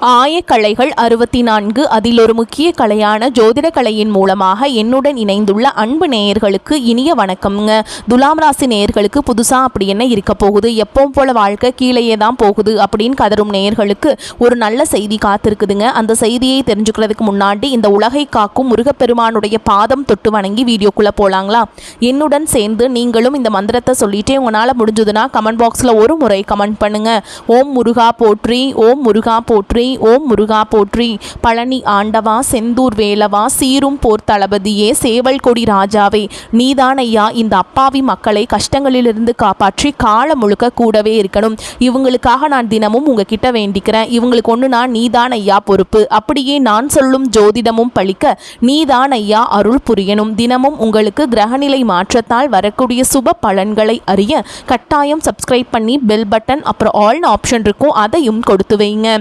ஆயக்கலைகள் 64 அதில் ஒரு முக்கிய கலையான ஜோதிட கலையின் மூலமாக என்னுடன் இணைந்துள்ள அன்பு நேயர்களுக்கு இனிய வணக்கம்ங்க. துலாம் ராசி நேயர்களுக்கு புதுசாக அப்படி என்ன இருக்க போகுது, எப்பவும் போல வாழ்க்கை கீழேயே தான் போகுது அப்படின்னு கதரும் நேயர்களுக்கு ஒரு நல்ல செய்தி காத்திருக்குதுங்க. அந்த செய்தியை தெரிஞ்சுக்கிறதுக்கு முன்னாடி இந்த உலகை காக்கும் முருகப்பெருமானுடைய பாதம் தொட்டு வணங்கி வீடியோக்குள்ளே போகலாங்களா? என்னுடன் சேர்ந்து நீங்களும் இந்த மந்திரத்தை சொல்லிட்டே உங்களால் முடிஞ்சதுன்னா கமெண்ட் பாக்ஸில் ஒரு முறை கமெண்ட் பண்ணுங்க. ஓம் முருகா போற்றி, ஓம் முருகா போற்றி, ஓம் முருகா போற்றி. பழனி ஆண்டவா, செந்தூர் வேலவா, சீரும் போர் தளபதியே, சேவல் கொடி ராஜாவே, நீதான் ஐயா இந்த அப்பாவி மக்களை கஷ்டங்களிலிருந்து காப்பாற்றி காலம் முழுக்க கூடவே இருக்கணும். இவங்களுக்காக நான் தினமும் உங்ககிட்ட வேண்டிக்கிறேன். இவங்களுக்கு ஒன்றுனா நீதான் ஐயா பொறுப்பு. அப்படியே நான் சொல்லும் ஜோதிடமும் பழிக்க நீதான் ஐயா அருள் புரியணும். தினமும் உங்களுக்கு கிரகநிலை மாற்றத்தால் வரக்கூடிய சுப பலன்களை அறிய கட்டாயம் சப்ஸ்கிரைப் பண்ணி பெல் பட்டன் அப்புறம் ஆல்னு ஆப்ஷன் இருக்கும், அதையும் கொடுத்து வைங்க.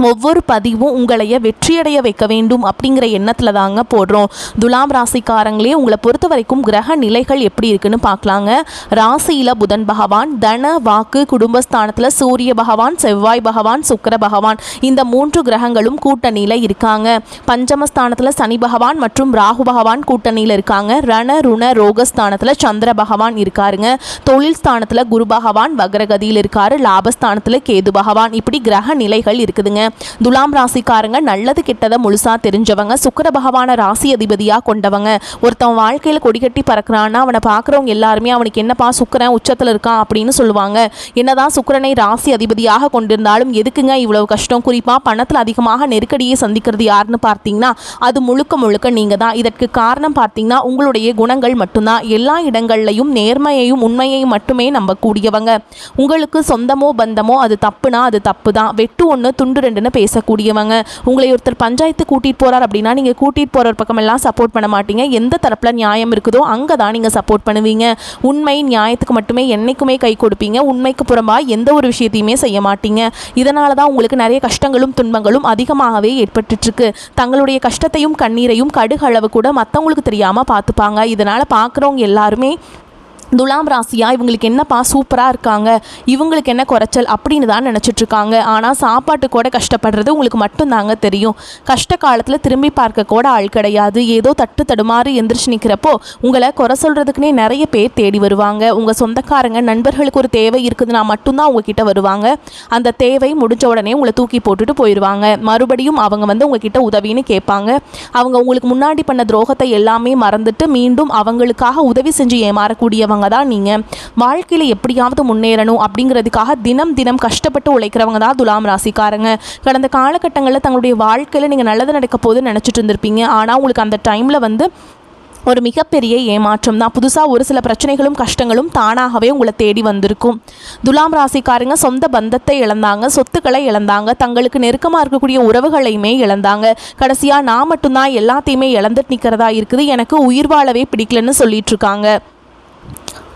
ஒவ்வொரு பதிவும் உங்களைய வெற்றியடைய வைக்க வேண்டும் அப்படிங்கிற எண்ணத்தில் தாங்க போடுறோம். துலாம் ராசிக்காரங்களே, உங்களை பொறுத்த வரைக்கும் கிரக நிலைகள் எப்படி இருக்குன்னு பார்க்கலாங்க. ராசியில் புதன் பகவான், தன வாக்கு குடும்பஸ்தானத்தில் சூரிய பகவான், செவ்வாய் பகவான், சுக்கிர பகவான், இந்த 3 கிரகங்களும் கூட்டணியில் இருக்காங்க. பஞ்சமஸ்தானத்தில் சனி பகவான் மற்றும் ராகு பகவான் கூட்டணியில் இருக்காங்க. ரண ருண ரோகஸ்தானத்தில் சந்திர பகவான் இருக்காருங்க. தொழில் ஸ்தானத்தில் குரு பகவான் வக்ரகதியில் இருக்காரு. லாபஸ்தானத்தில் கேது பகவான். இப்படி கிரக நிலைகள் இருக்குதுங்க. துலாம் ராசிக்காரங்க நல்லது கெட்டதை முழுசா தெரிஞ்சவங்க. சுக்கிர பகவான ராசி அதிபதியா கொண்டவங்க. ஒருத்தன் வாழ்க்கையில கொடிகட்டி பறக்கிறான்னா அவனை பார்க்குறவங்க எல்லாருமே அவனுக்கு என்னப்பா சுக்கிரன் உச்சத்தில் இருக்கான் அப்படின்னு சொல்லுவாங்க. என்னதான் சுக்கிரனை ராசி அதிபதியாக கொண்டிருந்தாலும் எதுக்குங்க இவ்வளவு கஷ்டம்? குறிப்பா பணத்தில் அதிகமாக நெருக்கடியை சந்திக்கிறது யாருன்னு பார்த்தீங்கன்னா அது முழுக்க முழுக்க நீங்க தான். இதற்கு காரணம் பார்த்தீங்கன்னா உங்களுடைய குணங்கள் மட்டும்தான். எல்லா இடங்கள்லையும் நேர்மையையும் உண்மையையும் மட்டுமே நம்பக்கூடியவங்க. உங்களுக்கு சொந்தமோ பந்தமோ அது தப்புனா அது தப்பு தான். வெட்டு ஒன்று துண்டு பேசக்கூடியவங்க. உங்களை ஒருத்தர் பஞ்சாயத்து கூட்டிட்டு போறார் அப்படின்னா நீங்க கூட்டிட்டு போற பக்கம் எல்லாம் சப்போர்ட் பண்ண மாட்டீங்க. எந்த தரப்புல நியாயம் இருக்குதோ அங்க தான் நீங்க சப்போர்ட் பண்ணுவீங்க. உண்மை நியாயத்துக்கு மட்டுமே என்னைக்குமே கை கொடுப்பீங்க. உண்மைக்கு புறம்பா எந்த ஒரு விஷயத்தையுமே செய்ய மாட்டீங்க. இதனால தான் உங்களுக்கு நிறைய கஷ்டங்களும் துன்பங்களும் அதிகமாகவே ஏற்பட்டு இருக்கு. தங்களுடைய கஷ்டத்தையும் கண்ணீரையும் கடுகளவு கூட மற்றவங்களுக்கு தெரியாம பார்த்துப்பாங்க. இதனால பார்க்குறவங்க எல்லாருமே துலாம் ராசியா இவங்களுக்கு என்னப்பா சூப்பராக இருக்காங்க, இவங்களுக்கு என்ன குறைச்சல் அப்படின்னு தான் நினச்சிட்ருக்காங்க. ஆனால் சாப்பாட்டு கூட கஷ்டப்படுறது உங்களுக்கு மட்டும்தாங்க தெரியும். கஷ்ட காலத்தில் திரும்பி பார்க்க கூட ஆள் கிடையாது. ஏதோ தட்டு தடுமாறு எந்திரிச்சு நிற்கிறப்போ உங்களை குறை சொல்கிறதுக்குனே நிறைய பேர் தேடி வருவாங்க. உங்கள் சொந்தக்காரங்க நண்பர்களுக்கு ஒரு தேவை இருக்குதுன்னா மட்டும்தான் உங்ககிட்ட வருவாங்க. அந்த தேவை முடிஞ்ச உடனே உங்களை தூக்கி போட்டுட்டு போயிடுவாங்க. மறுபடியும் அவங்க வந்து உங்ககிட்ட உதவின்னு கேட்பாங்க. அவங்க உங்களுக்கு முன்னாடி பண்ண துரோகத்தை எல்லாமே மறந்துட்டு மீண்டும் அவங்களுக்காக உதவி செஞ்சு ஏமாறக்கூடியவங்க தான் நீங்க. வாழ்க்கையில எப்படியாவது முன்னேறணும் அப்படிங்கிறதுக்காக தினம் தினம் கஷ்டப்பட்டு உழைக்கிறவங்க தான் துலாம் ராசிக்காரங்க. கடந்த காலகட்டங்களில் தங்களுடைய வாழ்க்கையில நீங்க நல்லது நடக்க போது நினைச்சிட்டு இருந்திருப்பீங்க. ஆனா உங்களுக்கு அந்த டைம்ல வந்து ஒரு மிகப்பெரிய ஏமாற்றம் தான். புதுசாக ஒரு சில பிரச்சனைகளும் கஷ்டங்களும் தானாகவே உங்களை தேடி வந்திருக்கும். துலாம் ராசிக்காரங்க சொந்த பந்தத்தை இழந்தாங்க, சொத்துக்களை இழந்தாங்க, தங்களுக்கு நெருக்கமாக இருக்கக்கூடிய உறவுகளையுமே இழந்தாங்க. கடைசியாக நான் மட்டும்தான் எல்லாத்தையுமே இழந்துட்டு நிற்கிறதா இருக்குது, எனக்கு உயிர் வாழவே பிடிக்கலன்னு சொல்லிட்டு இருக்காங்க.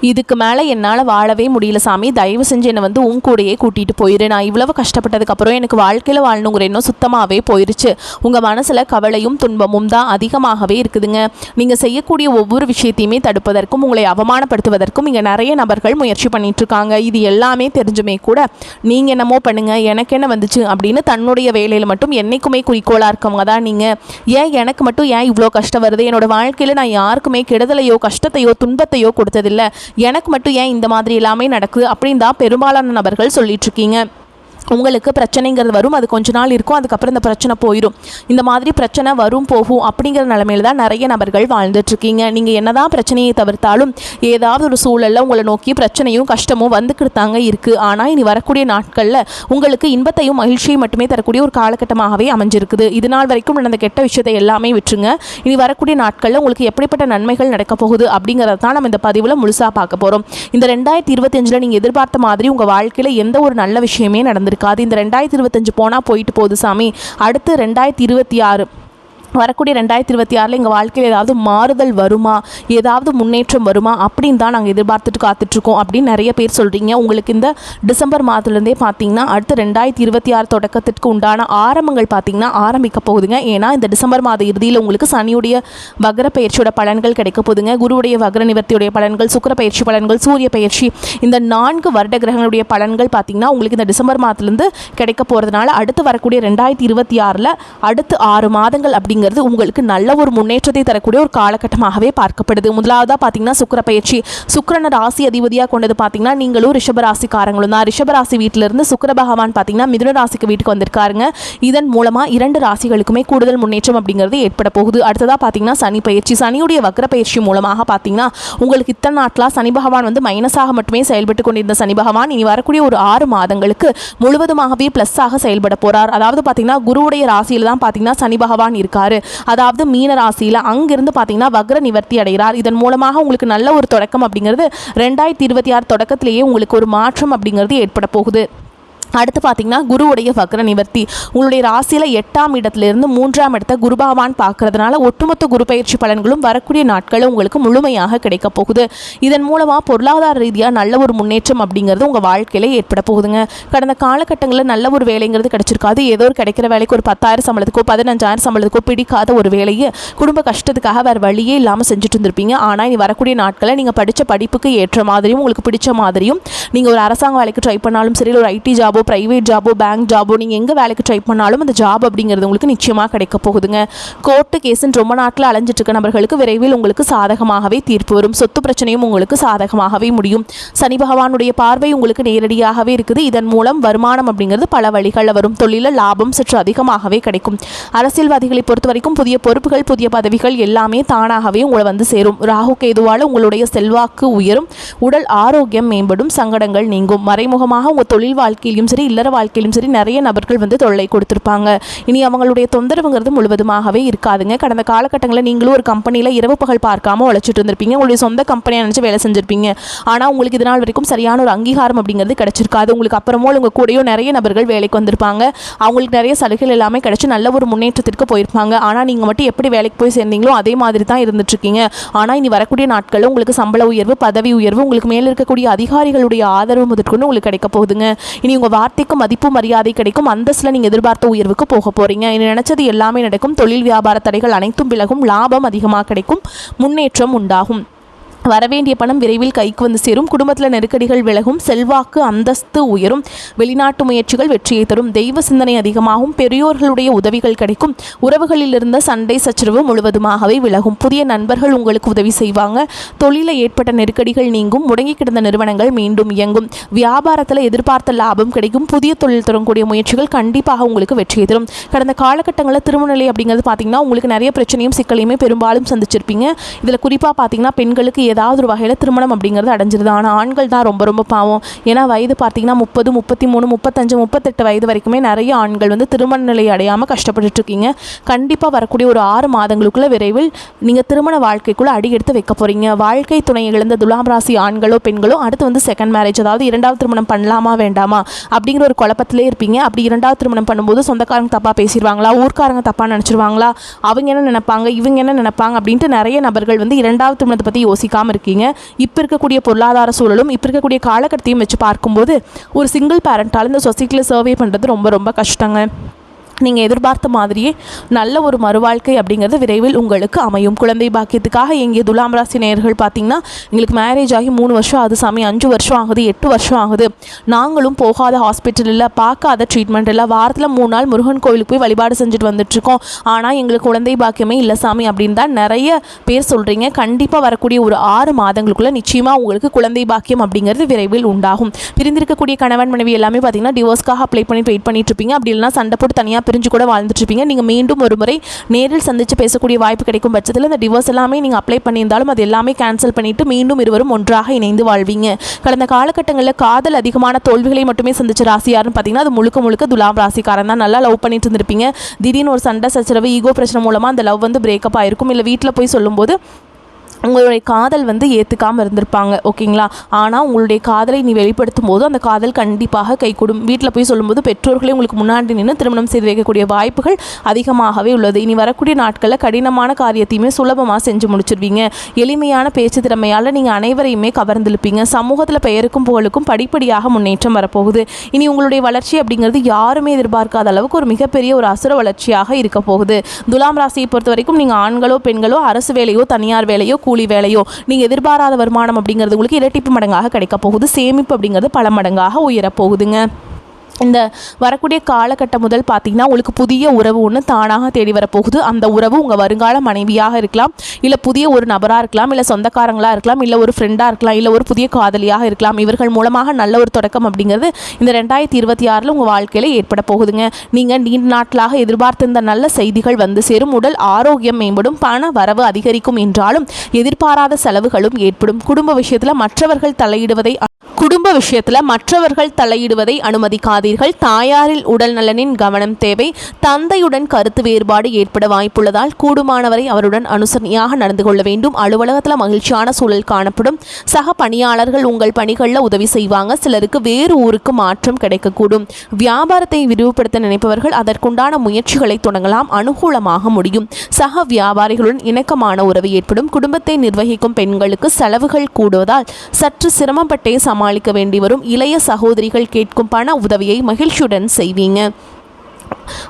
இதுக்கு மேலே என்னால் வாழவே முடியல சாமி, தயவு செஞ்சு என்னை வந்து உன் கூடையே கூட்டிகிட்டு போயிரு. நான் இவ்வளவு கஷ்டப்பட்டதுக்கப்புறம் எனக்கு வாழ்க்கையில் வாழணுங்கிற இன்னும் சுத்தமாகவே போயிடுச்சு. உங்கள் மனசில் கவலையும் துன்பமும் தான் அதிகமாகவே இருக்குதுங்க. நீங்கள் செய்யக்கூடிய ஒவ்வொரு விஷயத்தையுமே தடுப்பதற்கும் உங்களை அவமானப்படுத்துவதற்கும் இங்கே நிறைய நபர்கள் முயற்சி பண்ணிகிட்ருக்காங்க. இது எல்லாமே தெரிஞ்சுமே கூட நீங்கள் என்னமோ பண்ணுங்கள், எனக்கு என்ன வந்துச்சு அப்படின்னு தன்னுடைய வேலையில் மட்டும் என்றைக்குமே குறிக்கோளாக இருக்கவங்க தான் நீங்கள். ஏன் எனக்கு மட்டும் ஏன் இவ்வளோ கஷ்டம் வருது? என்னோடய வாழ்க்கையில் நான் யாருக்குமே கெடுதலையோ கஷ்டத்தையோ துன்பத்தையோ கொடுத்ததில்லை, எனக்கு மட்டும் ஏன் இந்த மாதிரி எல்லாமே நடக்குது அப்படின்னு தான் பெரும்பாலான நபர்கள் சொல்லிட்டு இருக்கீங்க. உங்களுக்கு பிரச்சனைங்கிறது வரும், அது கொஞ்ச நாள் இருக்கும், அதுக்கப்புறம் இந்த பிரச்சனை போயிடும். இந்த மாதிரி பிரச்சனை வரும் போகும் அப்படிங்கிற நிலைமையில தான் நிறைய நபர்கள் வாழ்ந்துட்டுருக்கீங்க. நீங்கள் என்னதான் பிரச்சனையை தவிர்த்தாலும் ஏதாவது ஒரு சூழலில் உங்களை நோக்கி பிரச்சனையும் கஷ்டமும் வந்துக்கிட்டாங்க இருக்குது. ஆனால் இனி வரக்கூடிய நாட்களில் உங்களுக்கு இன்பத்தையும் மகிழ்ச்சியும் மட்டுமே தரக்கூடிய ஒரு காலகட்டமாகவே அமைஞ்சிருக்குது. இது நாள் வரைக்கும் நடந்த கெட்ட விஷயத்தை எல்லாமே விட்டுருங்க. இனி வரக்கூடிய நாட்களில் உங்களுக்கு எப்படிப்பட்ட நன்மைகள் நடக்க போகுது அப்படிங்கிறத தான் நம்ம இந்த பதிவில் முழுசாக பார்க்க போகிறோம். இந்த 2025 நீங்கள் எதிர்பார்த்த மாதிரி உங்கள் வாழ்க்கையில் எந்த ஒரு நல்ல விஷயமே நடந்திருக்கு. இந்த 2025 போனால் போயிட்டு போகுது சாமி, அடுத்து 2026 வரக்கூடிய 2026 எங்கள் வாழ்க்கையில் ஏதாவது மாறுதல் வருமா, ஏதாவது முன்னேற்றம் வருமா அப்படின்னு தான் நாங்கள் எதிர்பார்த்துட்டு காத்துட்ருக்கோம் அப்படின்னு நிறைய பேர் சொல்கிறீங்க. உங்களுக்கு இந்த டிசம்பர் மாதத்துலேருந்தே பார்த்தீங்கன்னா அடுத்து 2026 தொடக்கத்திற்கு உண்டான ஆரம்பங்கள் பார்த்தீங்கன்னா ஆரம்பிக்க போகுதுங்க. ஏன்னா இந்த டிசம்பர் மாத இறுதியில் உங்களுக்கு சனியுடைய வக்ர பயிற்சியோட பலன்கள் கிடைக்க போகுதுங்க. குருவுடைய வக்ர நிவர்த்தியுடைய பலன்கள், சுக்கிர பயிற்சி பலன்கள், சூரிய பயிற்சி, இந்த 4 வருட கிரகங்களுடைய பலன்கள் பார்த்தீங்கன்னா உங்களுக்கு இந்த டிசம்பர் மாதத்துலேருந்து கிடைக்க போகிறதுனால அடுத்து வரக்கூடிய 2026 அடுத்து 6 மாதங்கள் அப்படிங்கிறது உங்களுக்கு நல்ல ஒரு முன்னேற்றத்தை தரக்கூடிய ஒரு காலகட்டமாகவே பார்க்கப்படுது. முதலாவதாக பார்த்தீங்கன்னா சுக்கிர பயிற்சி. சுக்கிரனை ராசி அதிபதியாக கொண்டது பார்த்தீங்கன்னா நீங்களும் ரிஷபராசிக்காரங்களும் தான். ரிஷபராசி வீட்டிலிருந்து சுக்கிர பகவான் பார்த்தீங்கன்னா மிதுன ராசிக்கு வீட்டுக்கு வந்திருக்காருங்க. இதன் மூலமாக 2 ராசிகளுக்குமே கூடுதல் முன்னேற்றம் அப்படிங்கிறது ஏற்பட போகுது. அடுத்ததாக பார்த்தீங்கன்னா சனி பயிற்சி. சனியுடைய வக்ர பயிற்சி மூலமாக பார்த்தீங்கன்னா உங்களுக்கு இத்தனை நாட்களாக சனி பகவான் வந்து மைனஸாக மட்டுமே செயல்பட்டு கொண்டிருந்த சனி பகவான் இனி வரக்கூடிய ஒரு 6 மாதங்களுக்கு முழுவதுமாகவே ப்ளஸ்ஸாக செயல்பட போகிறார். அதாவது பார்த்தீங்கன்னா குருவுடைய ராசியில் தான் பார்த்தீங்கன்னா சனி பகவான் இருக்காரு. அதாவது மீன ராசியில் அங்கிருந்து பார்த்தீங்கன்னா வக்ர நிவர்த்தி அடைகிறார். இதன் மூலமாக உங்களுக்கு நல்ல ஒரு தொடக்கம் அப்படிங்கிறது 2026 தொடக்கத்திலேயே உங்களுக்கு ஒரு மாற்றம் அப்படிங்கிறது ஏற்பட போகுது. அடுத்து பார்த்தீங்கன்னா குருவுடைய வக்ர நிவர்த்தி. உங்களுடைய ராசியில் 8ஆம் இடத்திலிருந்து 3ஆம் இடத்தை குரு பகவான் பார்க்கறதுனால ஒட்டுமொத்த குரு பயிற்சி பலன்களும் வரக்கூடிய நாட்களும் உங்களுக்கு முழுமையாக கிடைக்க போகுது. இதன் மூலமாக பொருளாதார ரீதியாக நல்ல ஒரு முன்னேற்றம் அப்படிங்கிறது உங்கள் வாழ்க்கையில் ஏற்பட போகுதுங்க. கடந்த காலகட்டங்களில் நல்ல ஒரு வேலைங்கிறது கிடைச்சிருக்காது. ஏதோ ஒரு கிடைக்கிற வேலைக்கு ஒரு 10,000 சம்பளத்துக்கோ 15,000 சம்பளத்துக்கோ பிடிக்காத ஒரு வேலையை குடும்ப கஷ்டத்துக்காக வேறு வழியே இல்லாமல் செஞ்சுட்டு இருந்திருப்பீங்க. ஆனால் இனி வரக்கூடிய நாட்களில் நீங்கள் படித்த படிப்புக்கு ஏற்ற மாதிரியும் உங்களுக்கு பிடிச்ச மாதிரியும் நீங்கள் ஒரு அரசாங்க வேலைக்கு ட்ரை பண்ணாலும் சரி, ஒரு ஐடி ஜாபோ, பிரைவேட் ஜாபோ, பேங்க் ஜாபோ, நீங்கள் எங்கே வேலைக்கு ட்ரை பண்ணாலும் அந்த ஜாப் அப்படிங்கிறது உங்களுக்கு நிச்சயமாக கிடைக்க போகுதுங்க. கோர்ட்டு கேஸுன்னு ரொம்ப நாட்டில் அலைஞ்சிட்டு இருக்க நபர்களுக்கு விரைவில் உங்களுக்கு சாதகமாகவே தீர்ப்பு வரும். சொத்து பிரச்சனையும் உங்களுக்கு சாதகமாகவே முடியும். சனி பகவானுடைய பார்வை உங்களுக்கு நேரடியாகவே இருக்குது. இதன் மூலம் வருமானம் அப்படிங்கிறது பல வழிகளில் வரும். தொழிலில் லாபம் சற்று அதிகமாகவே கிடைக்கும். அரசியல்வாதிகளை பொறுத்த வரைக்கும் புதிய பொறுப்புகள், புதிய பதவிகள் எல்லாமே தானாகவே உங்களை வந்து சேரும். ராகு கேதுவால் உங்களுடைய செல்வாக்கு உயரும். உடல் ஆரோக்கியம் மேம்படும். சங்கடங்கள் நீங்கும். மறைமுகமாக உங்கள் தொழில் வாழ்க்கையிலும் சரி, இல்லற வாழ்க்கையிலும் சரி நிறைய நபர்கள் வந்து தொல்லை கொடுத்துருப்பாங்க. இனி அவங்களுடைய தொந்தரவுங்கிறது முழுவதுமாகவே இருக்காதுங்க. கடந்த காலகட்டங்களில் நீங்களும் ஒரு கம்பெனியில் இரவு பகல் பார்க்காம உழைச்சிட்டு இருந்திருப்பீங்க. உங்களுடைய சொந்த கம்பெனியை நினச்சி வேலை செஞ்சிருப்பீங்க. ஆனால் உங்களுக்கு இதனால் வரைக்கும் சரியான ஒரு அங்கீகாரம் அப்படிங்கிறது கிடைச்சிருக்காது. உங்களுக்கு அப்புறமோ உங்கள் கூடயோ நிறைய நபர்கள் வேலைக்கு வந்திருப்பாங்க. அவங்களுக்கு நிறைய சலுகைகள் எல்லாமே கிடைச்சி நல்ல ஒரு முன்னேற்றத்திற்கு போயிருப்பாங்க. ஆனால் நீங்கள் மட்டும் எப்படி வேலைக்கு போய் சேர்ந்தீங்களோ அதே மாதிரி தான் இருந்துட்டுருக்கீங்க. ஆனால் இனி வரக்கூடிய நாட்களில் உங்களுக்கு சம்பள உயர்வு, பதவி உயர்வு, உங்களுக்கு மேலே இருக்கக்கூடிய அதிகாரிகளுடைய ஆதரவு முதற்கொண்டு உங்களுக்கு கிடைக்க போகுதுங்க. இனி உங்கள் வார்த்தைக்கு மதிப்பு மரியாதை கிடைக்கும். அந்தஸ்தில் நீங்கள் எதிர்பார்த்த உயர்வுக்கு போக போகிறீங்க. இனி நினைச்சது எல்லாமே நடக்கும். தொழில் வியாபார தடைகள் அனைத்தும் விலகும். லாபம் அதிகமாக கிடைக்கும். முன்னேற்றம் உண்டாகும். வரவேண்டிய பணம் விரைவில் கைக்கு வந்து சேரும். குடும்பத்தில் நெருக்கடிகள் விலகும். செல்வாக்கு அந்தஸ்து உயரும். வெளிநாட்டு முயற்சிகள் வெற்றியை தரும். தெய்வ சிந்தனை அதிகமாகும். பெரியோர்களுடைய உதவிகள் கிடைக்கும். உறவுகளில் இருந்த சண்டை சச்சரவு முழுவதுமாகவே விலகும். புதிய நண்பர்கள் உங்களுக்கு உதவி செய்வாங்க. தொழிலில் ஏற்பட்ட நெருக்கடிகள் நீங்கும். முடங்கி கிடந்த நிறுவனங்கள் மீண்டும் இயங்கும். வியாபாரத்தில் எதிர்பார்த்த லாபம் கிடைக்கும். புதிய தொழில் தரக்கூடிய முயற்சிகள் கண்டிப்பாக உங்களுக்கு வெற்றியை தரும். கடந்த காலகட்டங்களில் திருமண நிலை அப்படிங்கிறது பார்த்தீங்கன்னா உங்களுக்கு நிறைய பிரச்சனையும் சிக்கலையுமே பெரும்பாலும் சந்திச்சிருப்பீங்க. இதில் குறிப்பாக பார்த்தீங்கன்னா பெண்களுக்கு ஏதாவது ஒரு வகையில் திருமணம் அப்படிங்கிறது அடைஞ்சிருது. ஆனால் ஆண்கள் தான் ரொம்ப ரொம்ப பாவம். ஏன்னா வயது பார்த்தீங்கன்னா 30, 33, 35, 38 வயது வரைக்குமே நிறைய ஆண்கள் வந்து திருமண நிலை அடையாமல் கஷ்டப்பட்டுட்டு இருக்கீங்க. கண்டிப்பாக வரக்கூடிய ஒரு 6 மாதங்களுக்குள்ள விரைவில் நீங்கள் திருமண வாழ்க்கைக்குள்ளே அடி எடுத்து வைக்க போகிறீங்க. வாழ்க்கை துணை இழந்த துலாம் ராசி ஆண்களோ பெண்களோ அடுத்து வந்து செகண்ட் மேரேஜ், அதாவது 2வது திருமணம் பண்ணலாமா வேண்டாமா அப்படிங்கிற ஒரு குழப்பத்திலே இருப்பீங்க. அப்படி 2வது திருமணம் பண்ணும்போது சொந்தக்காரங்க தப்பாக பேசிடுவாங்களா, ஊர்க்காரங்க தப்பாக நினச்சிருவாங்களா, அவங்க என்ன நினைப்பாங்க, இவங்க என்ன நினைப்பாங்க அப்படின்ட்டு நிறைய நபர்கள் வந்து 2வது திருமணத்தை பற்றி யோசிக்காமல் இருக்கீங்க. இப்போ இருக்கக்கூடிய பொருளாதார சூழலும் இப்போ இருக்கக்கூடிய காலகட்டத்தையும் வச்சு பார்க்கும்போது ஒரு சிங்கிள் பேரண்டால் இந்த சொசைட்டியில் சர்வே பண்ணுறது ரொம்ப ரொம்ப கஷ்டங்க. நீங்கள் எதிர்பார்த்த மாதிரியே நல்ல ஒரு மறுவாழ்க்கை அப்படிங்கிறது விரைவில் உங்களுக்கு அமையும். குழந்தை பாக்கியத்துக்காக எங்கே துலாம் ராசி நேயர்கள் பார்த்தீங்கன்னா எங்களுக்கு மேரேஜ் ஆகி 3 வருஷம் ஆகுது சாமி, 5 வருஷம் ஆகுது, 8 வருஷம் ஆகுது, நாங்களும் போகாத ஹாஸ்பிட்டல் இல்லை, பார்க்காத ட்ரீட்மெண்ட் இல்லை, வாரத்தில் 3 நாள் முருகன் கோவிலுக்கு போய் வழிபாடு செஞ்சுட்டு வந்துட்டுருக்கோம், ஆனால் எங்களுக்கு குழந்தை பாக்கியமே இல்லை சாமி அப்படின்னு தான் நிறைய பேர் சொல்கிறீங்க. கண்டிப்பாக வரக்கூடிய ஒரு 6 மாதங்களுக்குள்ளே நிச்சயமாக உங்களுக்கு குழந்தை பாக்கியம் அப்படிங்கிறது விரைவில் உண்டாகும். பிரிந்திருக்கக்கூடிய கணவன் மனைவி எல்லாமே பார்த்தீங்கன்னா டிவோர்ஸ்க்காக அப்ளை பண்ணிட்டு வெயிட் பண்ணிட்டு இருப்பீங்க. அப்படி இல்லைனா சண்டை போட்டு தனியாக பிரிஞ்சு கூட வாழ்ந்துட்டு இருப்பீங்க. நீங்கள் மீண்டும் ஒரு முறை நேரில் சந்தித்து பேசக்கூடிய வாய்ப்பு கிடைக்கும் பட்சத்தில் இந்த டிவோர்ஸ் எல்லாமே நீங்கள் அப்ளை பண்ணியிருந்தாலும் அது எல்லாமே கேன்சல் பண்ணிவிட்டு மீண்டும் இருவரும் ஒன்றாக இணைந்து வாழ்வீங்க. கடந்த காலகட்டங்களில் காதல் அதிகமான தோல்விகளை மட்டுமே சந்திச்ச ராசி யாருன்னு பார்த்தீங்கன்னா அது முழுக்க முழுக்க துலாம் ராசிக்காரன் தான். நல்லா லவ் பண்ணிட்டு இருந்திருப்பீங்க. திடீர்னு ஒரு சண்டை சச்சரவு, ஈகோ பிரச்சனை மூலமாக அந்த லவ் வந்து பிரேக்கப் ஆகிருக்கும். இல்லை வீட்டில் போய் சொல்லும்போது உங்களுடைய காதல் வந்து ஏற்றுக்காமல் இருந்திருப்பாங்க, ஓகேங்களா? ஆனால் உங்களுடைய காதலை நீ வெளிப்படுத்தும் போது அந்த காதல் கண்டிப்பாக கைகூடும். வீட்டில் போய் சொல்லும்போது பெற்றோர்களே உங்களுக்கு முன்னாடி நின்று திருமணம் செய்து வைக்கக்கூடிய வாய்ப்புகள் அதிகமாகவே உள்ளது. இனி வரக்கூடிய நாட்களில் கடினமான காரியத்தையுமே சுலபமாக செஞ்சு முடிச்சிருவீங்க. எளிமையான பேச்சு திறமையால் நீங்கள் அனைவரையுமே கவர்ந்திருப்பீங்க. சமூகத்தில் பெயருக்கும் புகழுக்கும் படிப்படியாக முன்னேற்றம் வரப்போகுது. இனி உங்களுடைய வளர்ச்சி அப்படிங்கிறது யாருமே எதிர்பார்க்காத அளவுக்கு ஒரு மிகப்பெரிய ஒரு அசுர வளர்ச்சியாக இருக்க போகுது. துலாம் ராசியை பொறுத்த வரைக்கும் நீங்கள் ஆண்களோ பெண்களோ அரசு வேலையோ தனியார் வேலையோ கூலி வேலையோ நீங்கள் எதிர்பாராத வருமானம் அப்படிங்கிறது உங்களுக்கு இரட்டிப்பு மடங்காக கிடைக்க போகுது. சேமிப்பு அப்படிங்கிறது பல மடங்காக உயரப்போகுதுங்க. இந்த வரக்கூடிய காலகட்டம் முதல் பார்த்திங்கன்னா உங்களுக்கு புதிய உறவு ஒன்று தானாக தேடி வரப்போகுது. அந்த உறவு உங்கள் வருங்கால மனைவியாக இருக்கலாம், இல்லை புதிய ஒரு நபராக இருக்கலாம், இல்லை சொந்தக்காரங்களாக இருக்கலாம், இல்லை ஒரு ஃப்ரெண்டாக இருக்கலாம், இல்லை ஒரு புதிய காதலியாக இருக்கலாம். இவர்கள் மூலமாக நல்ல ஒரு தொடக்கம் அப்படிங்கிறது இந்த 2026 உங்கள் வாழ்க்கையில் ஏற்பட போகுதுங்க. நீங்கள் நீண்ட நாட்களாக எதிர்பார்த்திருந்த நல்ல செய்திகள் வந்து சேரும். உடல் ஆரோக்கியம் மேம்படும். பண வரவு அதிகரிக்கும் என்றாலும் எதிர்பாராத செலவுகளும் ஏற்படும். குடும்ப விஷயத்தில் மற்றவர்கள் தலையிடுவதை அனுமதிக்காதீர்கள். தாயாரில் உடல் நலனின் கவனம் தேவை. தந்தையுடன் கருத்து வேறுபாடு ஏற்பட வாய்ப்புள்ளதால் கூடுமானவரை அவருடன் அனுசரணையாக நடந்து கொள்ள வேண்டும். அலுவலகத்தில் மகிழ்ச்சியான சூழல் காணப்படும். சக பணியாளர்கள் உங்கள் பணிகளில் உதவி செய்வாங்க. சிலருக்கு வேறு ஊருக்கு மாற்றம் கிடைக்கக்கூடும். வியாபாரத்தை விரிவுபடுத்த நினைப்பவர்கள் அதற்குண்டான முயற்சிகளை தொடங்கலாம். அனுகூலமாக முடியும். சக வியாபாரிகளுடன் இணக்கமான உறவு ஏற்படும். குடும்பத்தை நிர்வகிக்கும் பெண்களுக்கு செலவுகள் கூடுவதால் சற்று சிரமப்பட்டே சமாளிக்க வேண்டி வரும். இளைய சகோதரிகள் கேட்கும் பண உதவியை மகிழ்ச்சியுடன் செய்வீங்க.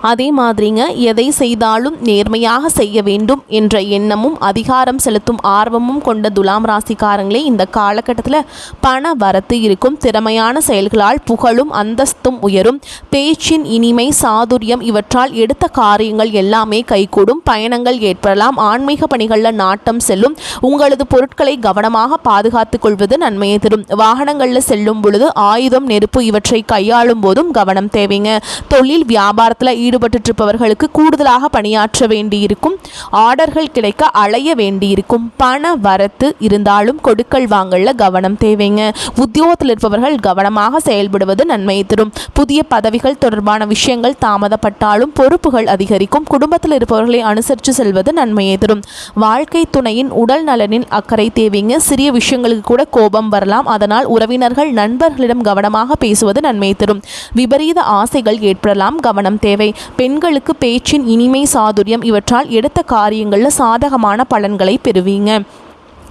அதே மாதிரிங்க, எதை செய்தாலும் நேர்மையாக செய்ய வேண்டும் என்ற எண்ணமும் அதிகாரம் செலுத்தும் ஆர்வமும் கொண்ட துலாம் ராசிக்காரங்களே இந்த காலகட்டத்தில் பண வரத்து இருக்கும். திறமையான செயல்களால் புகழும் அந்தஸ்தும் உயரும். பேச்சின் இனிமை சாதுரியம் இவற்றால் எடுத்த காரியங்கள் எல்லாமே கைகூடும். பயணங்கள் ஏற்படலாம். ஆன்மீக பணிகளில் நாட்டம் செல்லும். உங்களது பொருட்களை கவனமாக பாதுகாத்துக் கொள்வது நன்மையை தரும். வாகனங்களில் செல்லும் பொழுது ஆயுதம் நெருப்பு இவற்றை கையாளும் போதும் கவனம் தேவைங்க. தொழில் வியாபாரத்தில் ஈடுபட்டிருப்பவர்களுக்கு கூடுதலாக பணியாற்ற வேண்டியிருக்கும். ஆர்டர்கள் கிடைக்க அலைய வேண்டியிருக்கும். பண வரத்து இருந்தாலும் கொடுக்கல் வாங்கல கவனம் தேவைங்க. உத்தியோகத்தில் இருப்பவர்கள் கவனமாக செயல்படுவது நன்மையை தரும். புதிய பதவிகள் தொடர்பான விஷயங்கள் தாமதப்பட்டாலும் பொறுப்புகள் அதிகரிக்கும். குடும்பத்தில் இருப்பவர்களை அனுசரித்து செல்வது நன்மையை தரும். வாழ்க்கை துணையின் உடல் நலனில் அக்கறை தேவைங்க. சிறிய விஷயங்களுக்கு கூட கோபம் வரலாம். அதனால் உறவினர்கள் நண்பர்களிடம் கவனமாக பேசுவது நன்மையை தரும். விபரீத ஆசைகள் ஏற்படலாம். கவனம் தேவை. பெண்களுக்கு பேச்சின் இனிமை சாதுரியம் இவற்றால் எடுத்த காரியங்களில் சாதகமான பலன்களை பெறுவீங்க.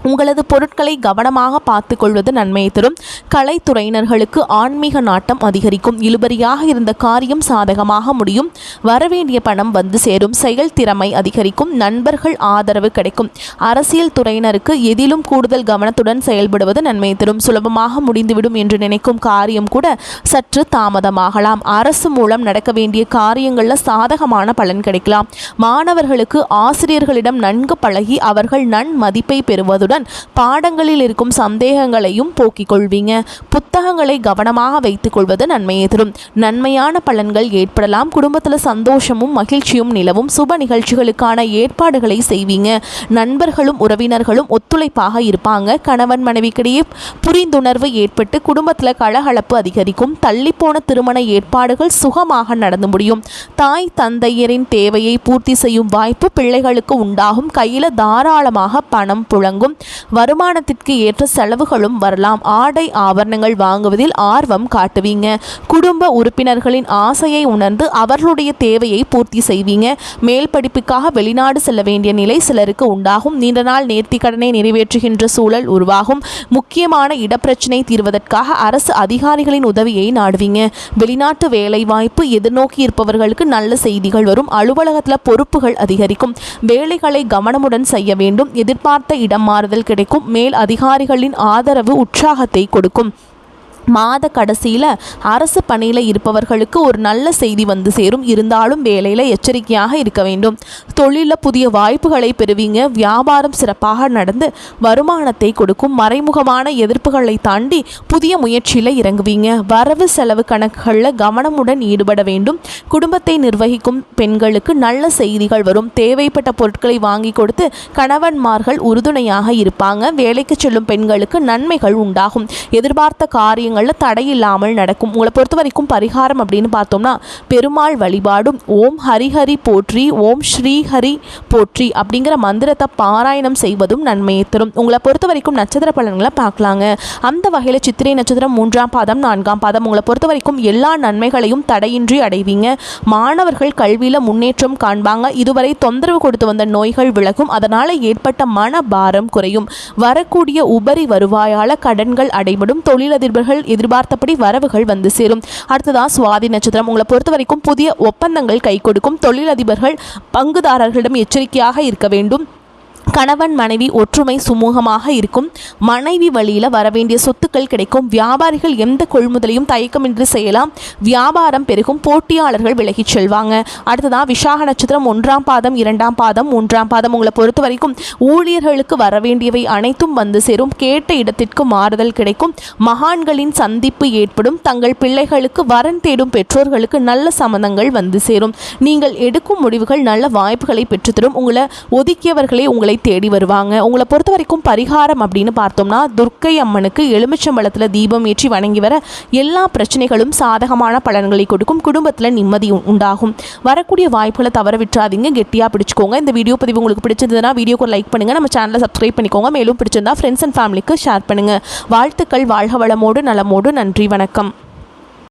உங்களது பொருட்களை கவனமாக பார்த்து கொள்வது நன்மையை தரும். கலைத்துறையினர்களுக்கு ஆன்மீக நாட்டம் அதிகரிக்கும். இழுபறியாக இருந்த காரியம் சாதகமாக முடியும். வரவேண்டிய பணம் வந்து சேரும். செயல் திறமை அதிகரிக்கும். நண்பர்கள் ஆதரவு கிடைக்கும். அரசியல் துறையினருக்கு எதிலும் கூடுதல் கவனத்துடன் செயல்படுவது நன்மையை தரும். சுலபமாக முடிந்துவிடும் என்று நினைக்கும் காரியம் கூட சற்று தாமதமாகலாம். அரசு மூலம் நடக்க வேண்டிய காரியங்களில் சாதகமான பலன் கிடைக்கலாம். மாணவர்களுக்கு ஆசிரியர்களிடம் நன்கு பழகி அவர்கள் நன்மதிப்பை பெறுவதுடன் பாடங்களில் இருக்கும் சந்தேகங்களையும் போக்கிக் கொள்வீங்க. புத்தகங்களை கவனமாக வைத்துக் கொள்வது நன்மையை தரும். நன்மையான பலன்கள் ஏற்படலாம். குடும்பத்தில் சந்தோஷமும் மகிழ்ச்சியும் நிலவும். சுப நிகழ்ச்சிகளுக்கான ஏற்பாடுகளை செய்வீங்க. நண்பர்களும் உறவினர்களும் ஒத்துழைப்பாக இருப்பாங்க. கணவன் மனைவிக்கிடையே புரிந்துணர்வு ஏற்பட்டு குடும்பத்தில் கலகலப்பு அதிகரிக்கும். தள்ளிப்போன திருமண ஏற்பாடுகள் சுகமாக நடந்து முடியும். தாய் தந்தையரின் தேவையை பூர்த்தி செய்யும் வாய்ப்பு பிள்ளைகளுக்கு உண்டாகும். கையில் தாராளமாக பணம் புழங்கும். வருமானத்திற்கு ஏற்ற செலவுகளும் வரலாம். ஆடை ஆபரணங்கள் வாங்குவதில் ஆர்வம் காட்டுவீங்க. குடும்ப உறுப்பினர்களின் ஆசையை உணர்ந்து அவர்களுடைய தேவையை பூர்த்தி செய்வீங்க. மேல் படிப்புக்காக வெளிநாடு செல்ல வேண்டிய நிலை சிலருக்கு உண்டாகும். நீண்ட நாள் நேர்த்தி கடனை நிறைவேற்றுகின்ற சூழல் உருவாகும். முக்கியமான இடப்பிரச்சனை தீர்வதற்காக அரசு அதிகாரிகளின் உதவியை நாடுவீங்க. வெளிநாட்டு வேலை வாய்ப்பு எதிர்நோக்கி இருப்பவர்களுக்கு நல்ல செய்திகள் வரும். அலுவலகத்தில் பொறுப்புகள் அதிகரிக்கும். வேலைகளை கவனமுடன் செய்ய வேண்டும். எதிர்பார்த்த இடம் மாறுதல் கிடைக்கும். மேல் அதிகாரிகளின் ஆதரவு உற்சாகத்தை கொடுக்கும். மாத கடைசியில் அரசு பணியில் இருப்பவர்களுக்கு ஒரு நல்ல செய்தி வந்து சேரும். இருந்தாலும் வேலையில் எச்சரிக்கையாக இருக்க வேண்டும். தொழிலில் புதிய வாய்ப்புகளை பெறுவீங்க. வியாபாரம் சிறப்பாக நடந்து வருமானத்தை கொடுக்கும். மறைமுகமான எதிர்ப்புகளை தாண்டி புதிய முயற்சியில் இறங்குவீங்க. வரவு செலவு கணக்குகளில் கவனமுடன் ஈடுபட வேண்டும். குடும்பத்தை நிர்வகிக்கும் பெண்களுக்கு நல்ல செய்திகள் வரும். தேவைப்பட்ட பொருட்களை வாங்கி கொடுத்து கணவன்மார்கள் உறுதுணையாக இருப்பாங்க. வேலைக்கு செல்லும் பெண்களுக்கு நன்மைகள் உண்டாகும். எதிர்பார்த்த காரியங்கள் விஷயங்களில் தடையில்லாமல் நடக்கும். உங்களை பொறுத்த வரைக்கும் பரிகாரம் அப்படின்னு பார்த்தோம்னா பெருமாள் வழிபாடும் ஓம் ஹரிஹரி போற்றி ஓம் ஸ்ரீஹரி போற்றி அப்படிங்கிற மந்திரத்தை பாராயணம் செய்வதும் நன்மையை தரும். உங்களை பொறுத்த வரைக்கும் நட்சத்திர பலன்களை பார்க்கலாங்க. அந்த வகையில் சித்திரை நட்சத்திரம் 3ஆம் பாதம் 4ஆம் பாதம் உங்களை பொறுத்த வரைக்கும் எல்லா நன்மைகளையும் தடையின்றி அடைவீங்க. மாணவர்கள் கல்வியில் முன்னேற்றம் காண்பாங்க. இதுவரை தொந்தரவு கொடுத்து வந்த நோய்கள் விலகும். அதனால் ஏற்பட்ட மன பாரம் குறையும். வரக்கூடிய உபரி வருவாயால் கடன்கள் அடைபடும். தொழிலதிபர்கள் எதிர்பார்த்தபடி வரவுகள் வந்து சேரும். அடுத்ததான் சுவாதி நட்சத்திரம் உங்களை பொறுத்த வரைக்கும் புதிய ஒப்பந்தங்கள் கை கொடுக்கும். தொழிலதிபர்கள் பங்குதாரர்களிடம் எச்சரிக்கையாக இருக்க வேண்டும். கணவன் மனைவி ஒற்றுமை சுமூகமாக இருக்கும். மனைவி வழியில் வரவேண்டிய சொத்துக்கள் கிடைக்கும். வியாபாரிகள் எந்த கொள்முதலையும் தயக்கமின்றி செய்யலாம். வியாபாரம் பெருகும். போட்டியாளர்கள் விலகிச் செல்வாங்க. அடுத்ததான் விசாக நட்சத்திரம் 1ஆம் பாதம் 2ஆம் பாதம் 3ஆம் பாதம் உங்களை பொறுத்த வரைக்கும் ஊழியர்களுக்கு வரவேண்டியவை அனைத்தும் வந்து சேரும். கேட்ட இடத்திற்கு மாறுதல் கிடைக்கும். மகான்களின் சந்திப்பு ஏற்படும். தங்கள் பிள்ளைகளுக்கு வரன் தேடும் பெற்றோர்களுக்கு நல்ல சம்மந்தங்கள் வந்து சேரும். நீங்கள் எடுக்கும் முடிவுகள் நல்ல வாய்ப்புகளை பெற்றுத்தரும். உங்களை ஒதுக்கியவர்களை உங்களை தேடி வருவாங்க. உங்களை பொறுத்த வரைக்கும் பரிகாரம் அப்படின்னு பார்த்தோம்னா துர்க்கை அம்மனுக்கு எலுமிச்சம்பழத்தில் தீபம் ஏற்றி வணங்கி வர எல்லா பிரச்சனைகளும் சாதகமான பலன்களை கொடுக்கும். குடும்பத்தில் நிம்மதி உண்டாகும். வரக்கூடிய வாய்ப்புகளை தவற விட்டுறாதீங்க. கெட்டியாக பிடிச்சிக்கோங்க. இந்த வீடியோ பதிவு உங்களுக்கு பிடிச்சிருந்ததுன்னா வீடியோக்கு லைக் பண்ணுங்கள். நம்ம சேனலை சப்ஸ்கிரைப் பண்ணிக்கோங்க. மேலும் பிடிச்சிருந்தா ஃப்ரெண்ட்ஸ் அண்ட் ஃபேமிலிக்கு ஷேர் பண்ணுங்கள். வாழ்த்துக்கள். வாழ்க வளமோடு நலமோடு. நன்றி. வணக்கம்.